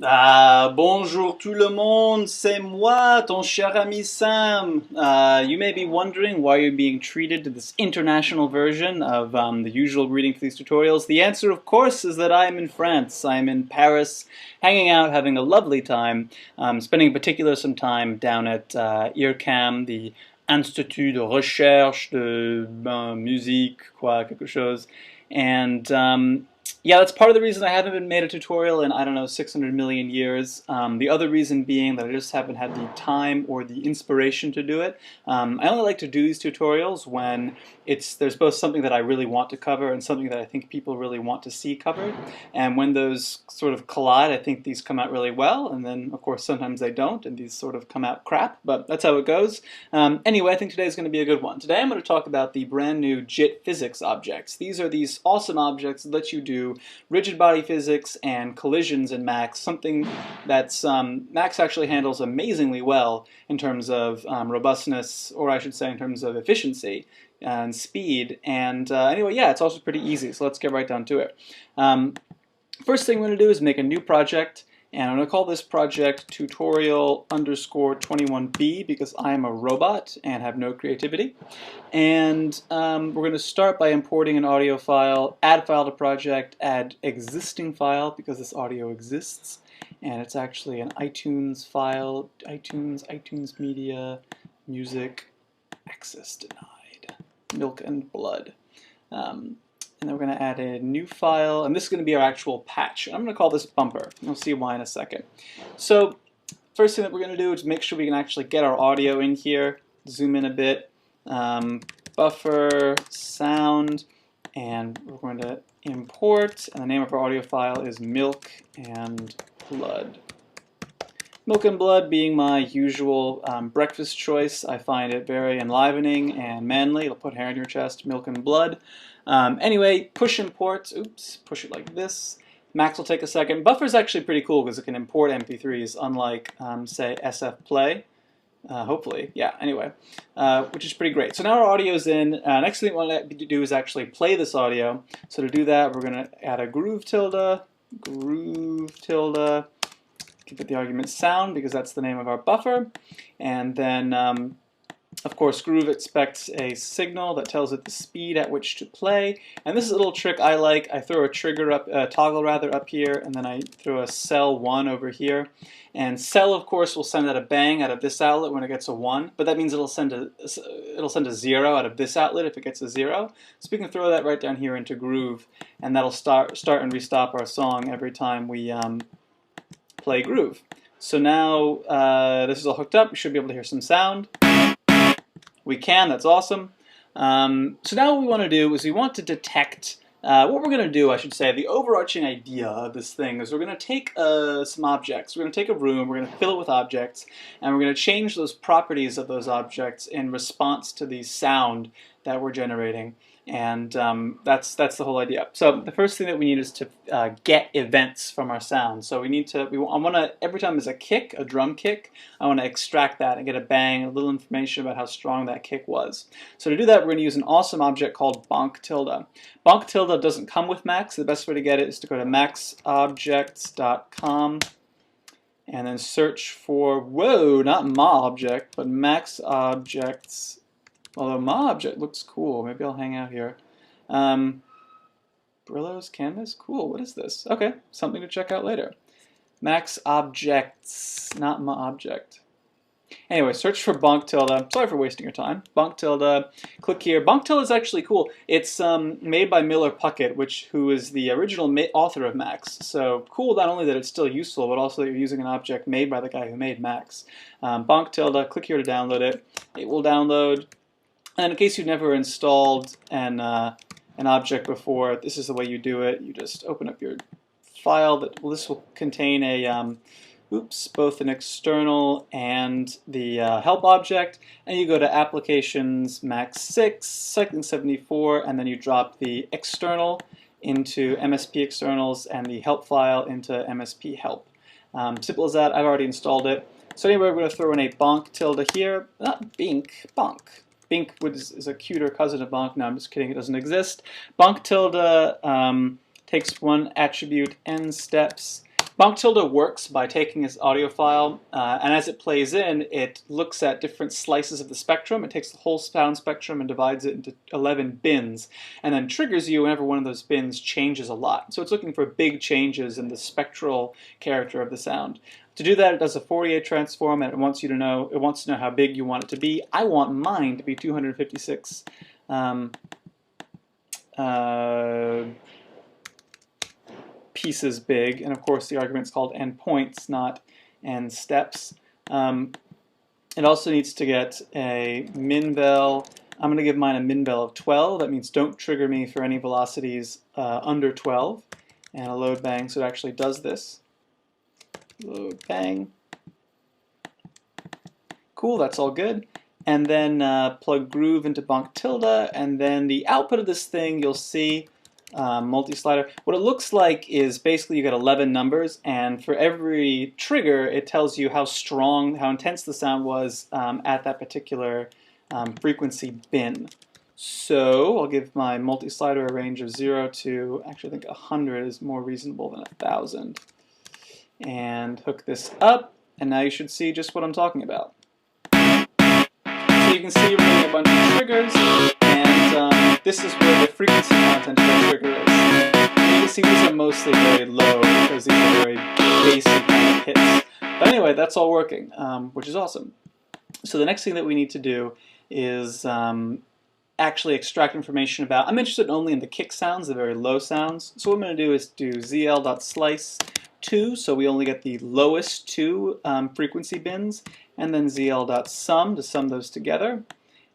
Ah, bonjour tout le monde, c'est moi, ton cher ami Sam. You may be wondering why you're being treated to this international version of the usual greeting for these tutorials. The answer, of course, is that I'm in France. I'm in Paris, hanging out, having a lovely time, spending in particular some time down at IRCAM, the Institut de Recherche de Musique, quoi, quelque chose. And yeah, that's part of the reason I haven't been made a tutorial in, I don't know, 600 million years. The other reason being that I just haven't had the time or the inspiration to do it. I only like to do these tutorials when there's both something that I really want to cover and something that I think people really want to see covered. And when those sort of collide, I think these come out really well. And then, of course, sometimes they don't, and these sort of come out crap. But that's how it goes. Anyway, I think today's going to be a good one. Today I'm going to talk about the brand new JIT physics objects. These are these awesome objects that let you do rigid body physics and collisions in Max, something that's Max actually handles amazingly well in terms of robustness, or I should say in terms of efficiency and speed. And anyway, yeah, it's also pretty easy, so let's get right down to it. First thing we're going to do is make a new project, and I'm going to call this project tutorial underscore 21B because I am a robot and have no creativity. And we're going to start by importing an audio file, add file to project, add existing file because this audio exists, and it's actually an iTunes file, iTunes media, music, access denied, milk and blood. And then we're going to add a new file, and this is going to be our actual patch. I'm going to call this bumper. You'll see why in a second. So first thing that we're going to do is make sure we can actually get our audio in here. Zoom in a bit. Buffer, sound, and we're going to import, and the name of our audio file is milk and blood. Milk and blood being my usual breakfast choice. I find it very enlivening and manly. It'll put hair in your chest, milk and blood. Anyway, push import, oops, push it like this. Max will take a second. Buffer is actually pretty cool because it can import MP3s, unlike, say, SF Play. Hopefully, yeah, anyway, which is pretty great. So now our audio's in. Next thing we want to do is actually play this audio. So to do that, we're going to add a groove tilde, give it the argument sound because that's the name of our buffer, and then of course Groove expects a signal that tells it the speed at which to play, and this is a little trick I like. I throw a trigger up, toggle rather, up here, and then I throw a cell 1 over here, and cell of course will send out a bang out of this outlet when it gets a 1, but that means it'll send a 0 out of this outlet if it gets a 0. So we can throw that right down here into Groove, and that'll start and restop our song every time we play Groove. So now this is all hooked up. We should be able to hear some sound. We can, that's awesome. So now what we want to do is we want to detect, what we're going to do, I should say, the overarching idea of this thing is we're going to take some objects. We're going to take a room, we're going to fill it with objects, and we're going to change those properties of those objects in response to the sound that we're generating. And that's the whole idea. So the first thing that we need is to get events from our sound. So I want to, every time there's a kick, a drum kick, I want to extract that and get a bang, a little information about how strong that kick was. So to do that, we're going to use an awesome object called bonk tilde. Bonk tilde doesn't come with Max. The best way to get it is to go to maxobjects.com and then search for, whoa, not MAObject, but maxobjects. Although MAObject looks cool, maybe I'll hang out here. Brillo's canvas, cool. What is this? Okay, something to check out later. Maxobjects, not MAObject. Anyway, search for bonk tilde. Sorry for wasting your time. Bonk tilde. Click here. Bonk tilde is actually cool. It's made by Miller Puckett, who is the original author of Max. So cool, not only that it's still useful, but also that you're using an object made by the guy who made Max. Bonk tilde. Click here to download it. It will download. And in case you've never installed an object before, this is the way you do it. You just open up your file. This will contain a both an external and the help object, and you go to Applications, Max 6, Cycling 74, and then you drop the external into MSP externals and the help file into MSP help. Simple as that. I've already installed it. So anyway, we're going to throw in a bonk tilde here, not bink, bonk. Bink is a cuter cousin of bonk. No, I'm just kidding. It doesn't exist. Bonk tilde takes one attribute n steps. bonk tilde works by taking this audio file, and as it plays in, it looks at different slices of the spectrum. It takes the whole sound spectrum and divides it into 11 bins, and then triggers you whenever one of those bins changes a lot. So it's looking for big changes in the spectral character of the sound. To do that, it does a Fourier transform, and it wants to know how big you want it to be. I want mine to be 256 pieces big, and of course the argument's called n points, not n steps. It also needs to get a min-vel. I'm going to give mine a min-vel of 12. That means don't trigger me for any velocities under 12. And a load bang, so it actually does this. Load bang. Cool, that's all good. And then plug groove into bonk tilde, and then the output of this thing you'll see multi-slider. What it looks like is basically you get 11 numbers, and for every trigger it tells you how strong, how intense the sound was at that particular frequency bin. So I'll give my multi-slider a range of 0 to, actually I think 100 is more reasonable than 1,000. And hook this up, and now you should see just what I'm talking about. So you can see we're getting a bunch of triggers, and this is where the frequency content of the trigger is. And you can see these are mostly very low because these are very basic kind of hits. But anyway, that's all working, which is awesome. So the next thing that we need to do is actually extract information about, I'm interested only in the kick sounds, the very low sounds. So what I'm going to do is do zl.slice 2, so we only get the lowest two frequency bins, and then zl.sum to sum those together.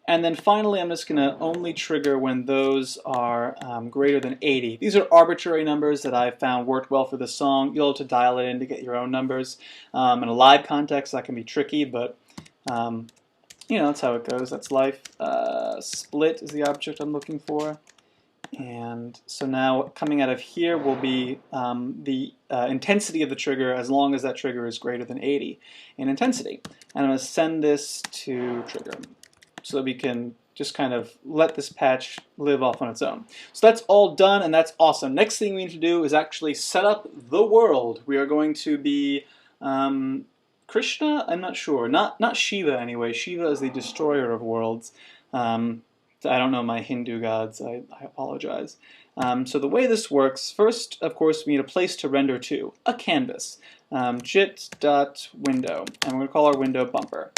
And then finally I'm just going to only trigger when those are greater than 80. These are arbitrary numbers that I found worked well for the song. You'll have to dial it in to get your own numbers. In a live context that can be tricky, but you know, that's how it goes. That's life. Split is the object I'm looking for. And so now coming out of here will be the intensity of the trigger as long as that trigger is greater than 80 in intensity. And I'm going to send this to trigger so that we can just kind of let this patch live off on its own. So that's all done, and that's awesome. Next thing we need to do is actually set up the world. We are going to be Krishna? I'm not sure. Not Shiva anyway. Shiva is the destroyer of worlds. I don't know my Hindu gods. I apologize. So the way this works, first, of course, we need a place to render to, a canvas. jit.window, and we're going to call our window bumper.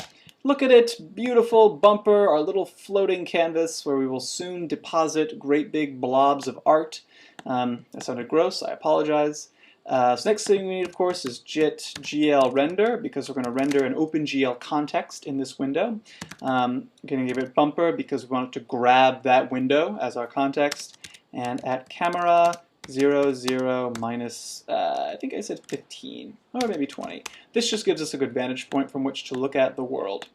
Look at it, beautiful bumper, our little floating canvas where we will soon deposit great big blobs of art. That sounded gross, I apologize. So next thing we need, of course, is jit.gl render, because we're going to render an OpenGL context in this window. I'm going to give it bumper because we want it to grab that window as our context. And at camera 0, 0, minus, I think I said 15, or maybe 20. This just gives us a good vantage point from which to look at the world.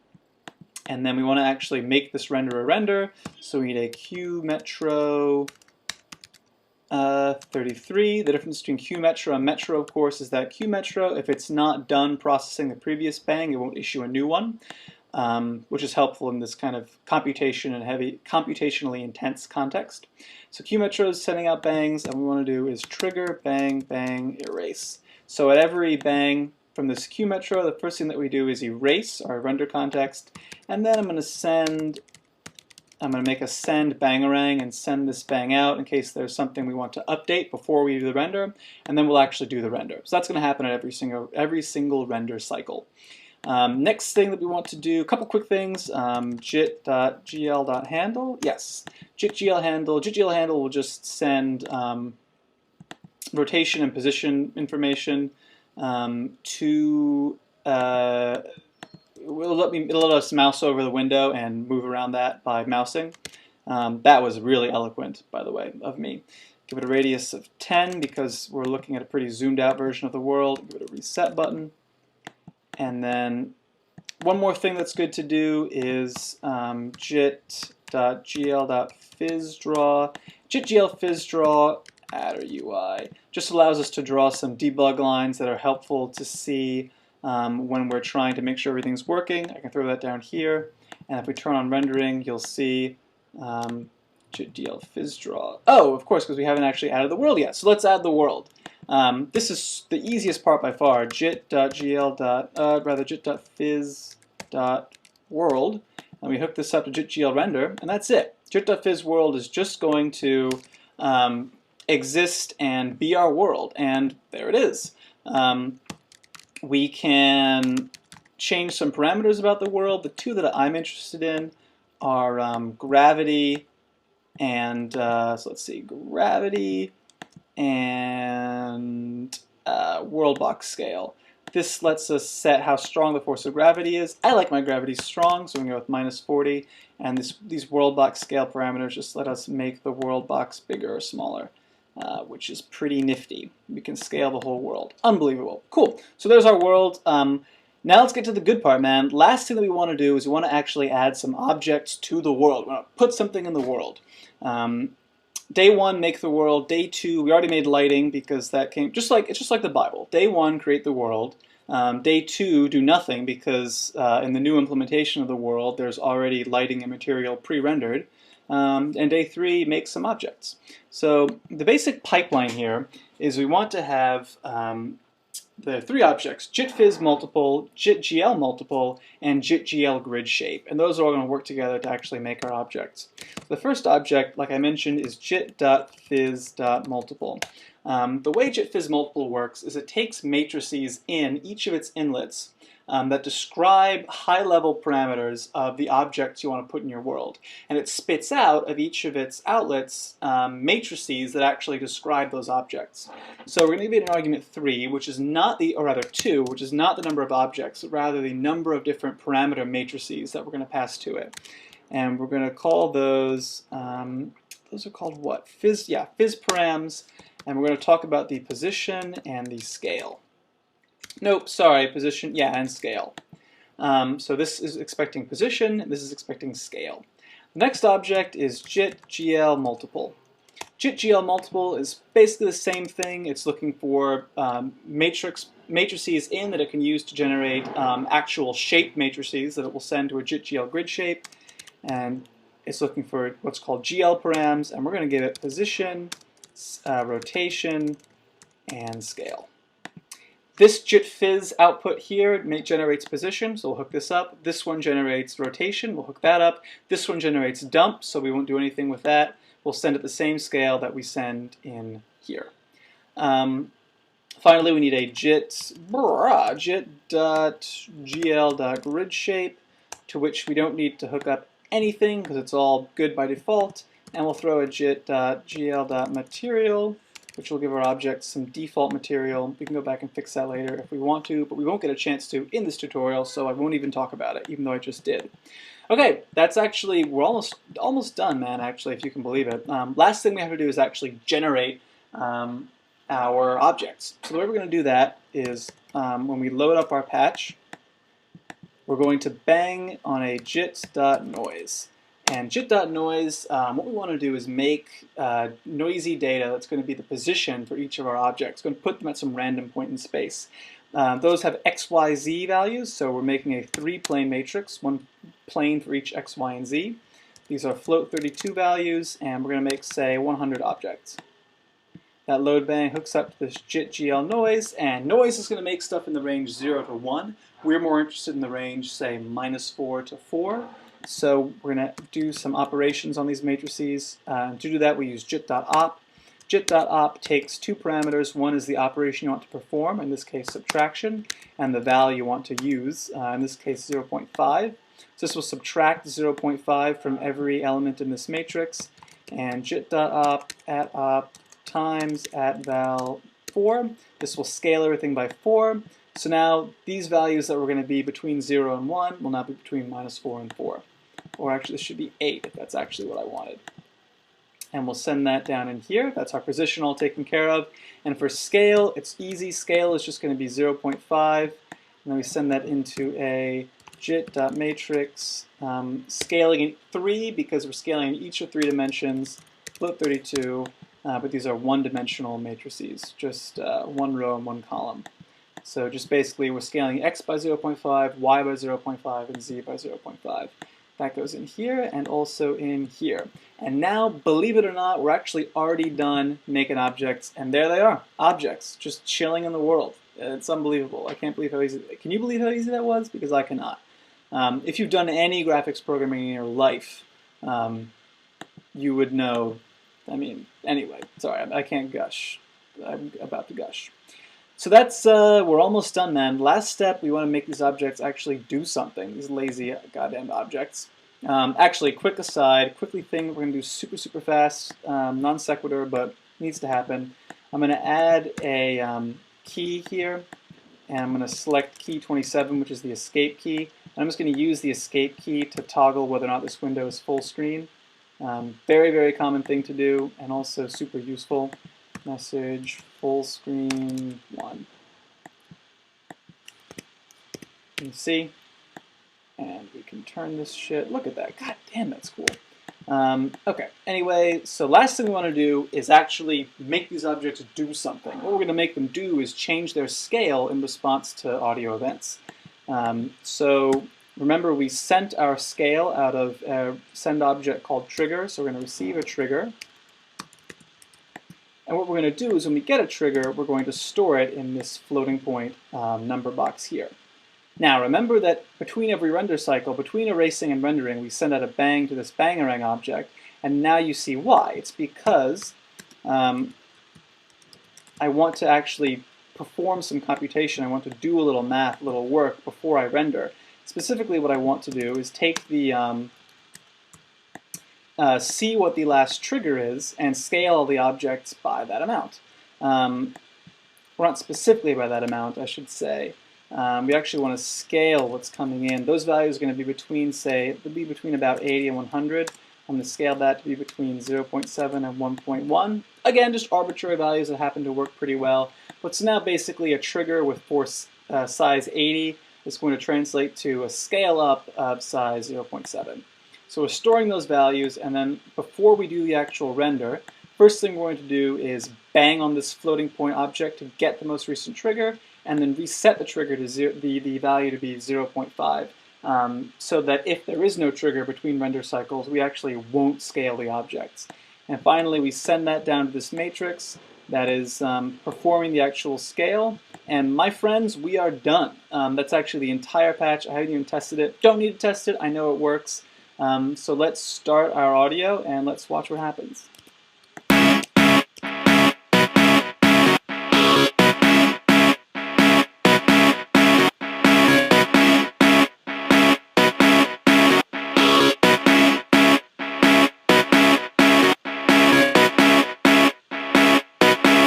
And then we want to actually make this render a render, so we need a qmetro 33. The difference between qmetro and metro, of course, is that qmetro, if it's not done processing the previous bang, it won't issue a new one, which is helpful in this kind of computation and heavy, computationally intense context. So qmetro is sending out bangs, and what we want to do is trigger, bang, bang, erase. So at every bang from this qmetro, the first thing that we do is erase our render context, and then I'm going to make a send bangarang and send this bang out in case there's something we want to update before we do the render, and then we'll actually do the render. So that's going to happen at every single render cycle. Next thing that we want to do, a couple quick things, jit.gl.handle, yes, jit.gl handle will just send rotation and position information to, it'll let us mouse over the window and move around that by mousing. That was really eloquent, by the way, of me. Give it a radius of 10 because we're looking at a pretty zoomed out version of the world. Give it a reset button. And then one more thing that's good to do is jit.gl.physdraw. Jit.gl.physdraw add or UI just allows us to draw some debug lines that are helpful to see when we're trying to make sure everything's working. I can throw that down here, and if we turn on rendering, you'll see jit.gl.physdraw. Oh, of course, because we haven't actually added the world yet. So let's add the world. This is the easiest part by far. jit.gl.world, and we hook this up to jit.gl render, and that's it. Jit.phys_world is just going to exist and be our world, and there it is. We can change some parameters about the world. The two that I'm interested in are gravity and, so let's see, gravity and world box scale. This lets us set how strong the force of gravity is. I like my gravity strong, so we can go with -40. And these world box scale parameters just let us make the world box bigger or smaller, which is pretty nifty. We can scale the whole world. Unbelievable. Cool. So there's our world. Now let's get to the good part, man. Last thing that we want to do is we want to actually add some objects to the world. We want to put something in the world. Day 1, make the world. Day 2, we already made lighting because that came it's just like the Bible. Day 1, create the world. Day 2, do nothing because in the new implementation of the world, there's already lighting and material pre-rendered. And Day 3, make some objects. So the basic pipeline here is we want to have the 3 objects: jit.phys multiple, jit.gl multiple, and jit.gl grid shape. And those are all going to work together to actually make our objects. So the first object, like I mentioned, is jit.phys.multiple. The way jit.phys multiple works is it takes matrices in each of its inlets that describe high-level parameters of the objects you want to put in your world. And it spits out of each of its outlets matrices that actually describe those objects. So we're going to give it an argument 3, which is not the, or rather 2, which is not the number of objects, but rather the number of different parameter matrices that we're going to pass to it. And we're going to call those are called what? Phys params, and we're going to talk about the position and the scale. Nope, sorry, position, yeah, and scale. So this is expecting position, and this is expecting scale. The next object is jit.gl multiple. Jit.gl multiple is basically the same thing. It's looking for matrices in that it can use to generate actual shape matrices that it will send to a jit.gl grid shape. And it's looking for what's called GL params, and we're going to give it position, rotation, and scale. This jit.phys output here generates position, so we'll hook this up. This one generates rotation, we'll hook that up. This one generates dump, so we won't do anything with that. We'll send it the same scale that we send in here. Finally, we need a jit.gl.grid shape, to which we don't need to hook up anything because it's all good by default. And we'll throw a jit.gl.material, which will give our object some default material. We can go back and fix that later if we want to, but we won't get a chance to in this tutorial, so I won't even talk about it, even though I just did. Okay, that's actually, we're almost done, man, actually, if you can believe it. Last thing we have to do is actually generate our objects. So the way we're going to do that is when we load up our patch, we're going to bang on a jit.noise. And jit.noise, what we want to do is make noisy data that's going to be the position for each of our objects. We're going to put them at some random point in space. Those have x, y, z values, so we're making a 3-plane matrix, one plane for each x, y, and z. These are float 32 values, and we're going to make, say, 100 objects. That load bang hooks up to this jit.gl noise, and noise is going to make stuff in the range 0 to 1. We're more interested in the range, say, -4 to 4. So we're going to do some operations on these matrices. To do that, we use jit.op. Jit.op takes 2 parameters. One is the operation you want to perform, in this case subtraction, and the value you want to use, in this case 0.5. So this will subtract 0.5 from every element in this matrix. And jit.op at op times at val 4. This will scale everything by 4. So now these values that were going to be between 0 and 1 will now be between -4 and 4. Or actually, this should be 8 if that's actually what I wanted. And we'll send that down in here. That's our position all taken care of. And for scale, it's easy. Scale is just going to be 0.5. And then we send that into a jit.matrix, scaling in 3 because we're scaling in each of 3 dimensions, float 32, but these are one-dimensional matrices, just 1 row and 1 column. So just basically we're scaling x by 0.5, y by 0.5, and z by 0.5. That goes in here and also in here. And now, believe it or not, we're actually already done making objects, and there they are, objects, just chilling in the world. It's unbelievable. I can't believe how easy. Can you believe how easy that was? Because I cannot. If you've done any graphics programming in your life, you would know. I mean, anyway, sorry, I can't gush. I'm about to gush. So that's, we're almost done, man. Last step, we want to make these objects actually do something, these lazy goddamn objects. Actually, quick aside, quickly thing we're going to do super, super fast, non sequitur, but needs to happen. I'm going to add a key here, and I'm going to select key 27, which is the escape key. And I'm just going to use the escape key to toggle whether or not this window is full screen. Very, very common thing to do, and also super useful. Message full screen 1. You see? And we can turn this shit. Look at that. God damn, that's cool. Okay, anyway, so last thing we want to do is actually make these objects do something. What we're going to make them do is change their scale in response to audio events. So remember, we sent our scale out of a send object called trigger, so we're going to receive a trigger. And what we're going to do is when we get a trigger, we're going to store it in this floating point number box here. Now remember that between every render cycle, between erasing and rendering, we send out a bang to this bangarang object, and now you see why. It's because I want to actually perform some computation. I want to do a little math, a little work before I render. Specifically what I want to do is take the see what the last trigger is and scale all the objects by that amount. Well, not specifically by that amount, I should say. We actually want to scale what's coming in. Those values are going to be between, say, it would be between about 80 and 100. I'm going to scale that to be between 0.7 and 1.1. Again, just arbitrary values that happen to work pretty well. But so now basically a trigger with size 80 is going to translate to a scale up of size 0.7. So we're storing those values, and then before we do the actual render, first thing we're going to do is bang on this floating point object to get the most recent trigger, and then reset the trigger to the value to be 0.5, so that if there is no trigger between render cycles, we actually won't scale the objects. And finally, we send that down to this matrix that is performing the actual scale. And my friends, we are done. That's actually the entire patch. I haven't even tested it. Don't need to test it. I know it works. So let's start our audio and let's watch what happens.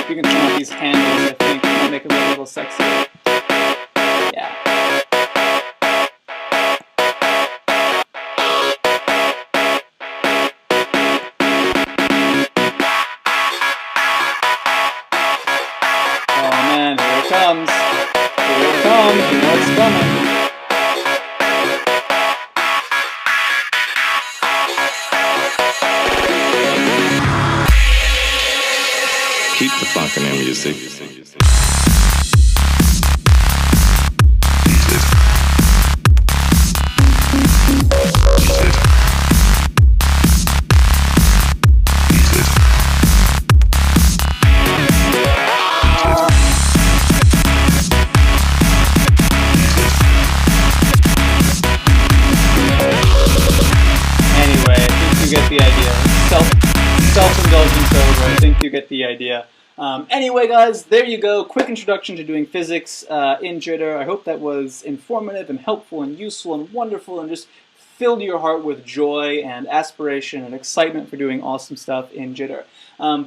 You can turn off these candles, I think, to make it look a little sexier. Yeah. Oh man, here it comes. Here it comes. You know it's coming. Keep the fucking music. Anyway, I think you get the idea. Self-indulgence over. I think you get the idea. Anyway, guys, there you go. Quick introduction to doing physics in Jitter. I hope that was informative and helpful and useful and wonderful and just filled your heart with joy and aspiration and excitement for doing awesome stuff in Jitter.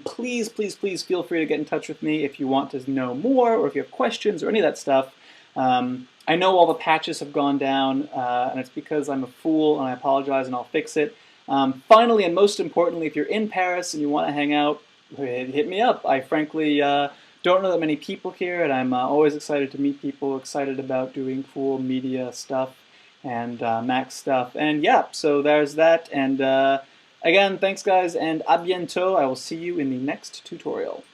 Please, please, please feel free to get in touch with me if you want to know more or if you have questions or any of that stuff. I know all the patches have gone down, and it's because I'm a fool, and I apologize, and I'll fix it. Finally, and most importantly, if you're in Paris and you want to hang out, hit me up. I frankly don't know that many people here, and I'm always excited to meet people, excited about doing cool media stuff and Mac stuff. And yeah, so there's that. And again, thanks guys, and à bientôt. I will see you in the next tutorial.